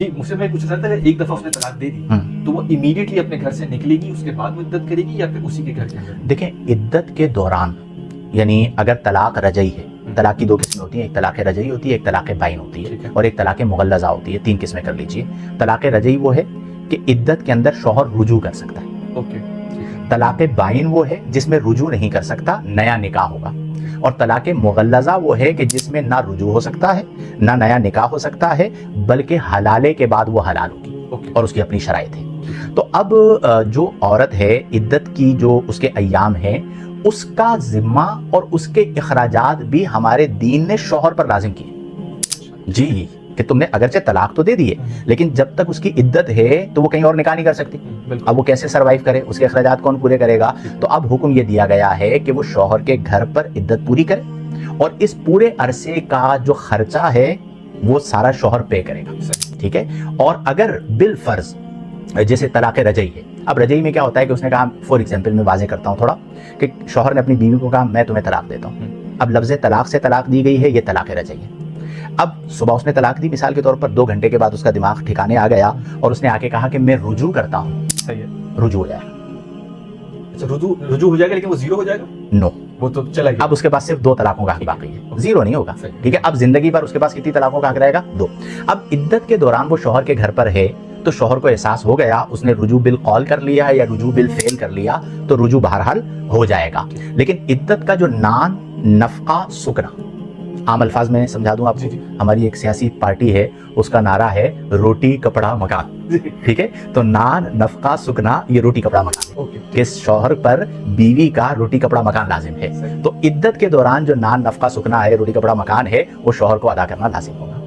جی مجھ سے میں پوچھ رہا تھا کہ ایک دفعہ اس نے طلاق دے دی تو وہ امیڈیٹلی اپنے گھر سے نکلے گی، اس کے بعد وہ عدت کرے گی یا پھر اسی کے گھر کے اندر؟ دیکھیں عدت کے دوران یعنی اگر طلاق رجعی ہے، طلاق کی دو قسمیں ہوتی ہیں، ایک طلاق رجعی ہوتی ہے، ایک طلاق بائن ہوتی ہے، اور ایک طلاق مغلظہ ہوتی ہے، 3 قسمیں کر لیجئے۔ طلاق رجعی وہ ہے کہ عدت کے اندر شوہر رجوع کر سکتا ہے، اوکے۔ طلاق بائن وہ ہے جس میں رجوع نہیں کر سکتا، نیا نکاح ہوگا، اور طلاق مغلظہ وہ ہے کہ جس میں نہ رجوع ہو سکتا ہے نہ نیا نکاح ہو سکتا ہے، بلکہ حلالے کے بعد وہ حلال ہوگی اور اس کی اپنی شرائط ہے۔ تو اب جو عورت ہے عدت کی جو اس کے ایام ہیں اس کا ذمہ اور اس کے اخراجات بھی ہمارے دین نے شوہر پر لازم کیے جی، کہ تم نے اگرچہ طلاق تو دے دی ہے لیکن جب تک اس کی عدت ہے تو وہ کہیں اور نکاح نہیں کر سکتی، اب وہ کیسے سروائیو کرے، اس کے اخراجات کون پورے کرے گا؟ تو اب حکم یہ دیا گیا ہے کہ وہ شوہر کے گھر پر عدت پوری کرے اور اس پورے عرصے کا جو خرچہ ہے وہ سارا شوہر پے کرے گا، ٹھیک ہے۔ اور اگر بالفرض جیسے طلاق رجعی ہے، اب رجعی میں کیا ہوتا ہے کہ اس نے کہا، فور ایگزامپل میں واضح کرتا ہوں تھوڑا، کہ شوہر نے اپنی بیوی کو کہا میں تمہیں طلاق دیتا ہوں، اب لفظ طلاق سے طلاق دی گئی ہے، یہ طلاق رجعی ہے۔ اب صبح اس نے طلاق دی، مثال کے طور پر 2 گھنٹے کے بعد اس کا دماغ ٹھکانے آ گیا اور اس نے آ کے کہا کہ میں رجوع کرتا ہوں، صحیح ہے، رجوع ہو جائے گا؟ اچھا رجوع ہو جائے گا لیکن وہ زیرو ہو جائے گا؟ نو، وہ تو چلا گیا، اب اس کے پاس صرف 2 طلاقوں کا حق باقی ہے، زیرو نہیں ہوگا، صحیح۔ ٹھیک ہے۔ اب زندگی پر اس کے پاس کتنی طلاقوں کا حق رہے گا؟ 2۔ اب عدت کے دوران وہ شوہر کے گھر پر ہے تو شوہر کو احساس ہو گیا، اس نے رجوع بالقول کر لیا یا رجوع بالفعل کر لیا تو رجوع بہرحال ہو جائے گا۔ لیکن عدت کا جو نان نفقہ سکنا، عام الفاظ میں سمجھا دوں آپ کو، ہماری ایک سیاسی پارٹی ہے اس کا نعرہ ہے روٹی کپڑا مکان، ٹھیک ہے، تو نان نفقہ سکنا یہ روٹی کپڑا مکان، کہ شوہر پر بیوی کا روٹی کپڑا مکان لازم ہے، تو عدت کے دوران جو نان نفقہ سکنا ہے، روٹی کپڑا مکان ہے، وہ شوہر کو ادا کرنا لازم ہوگا۔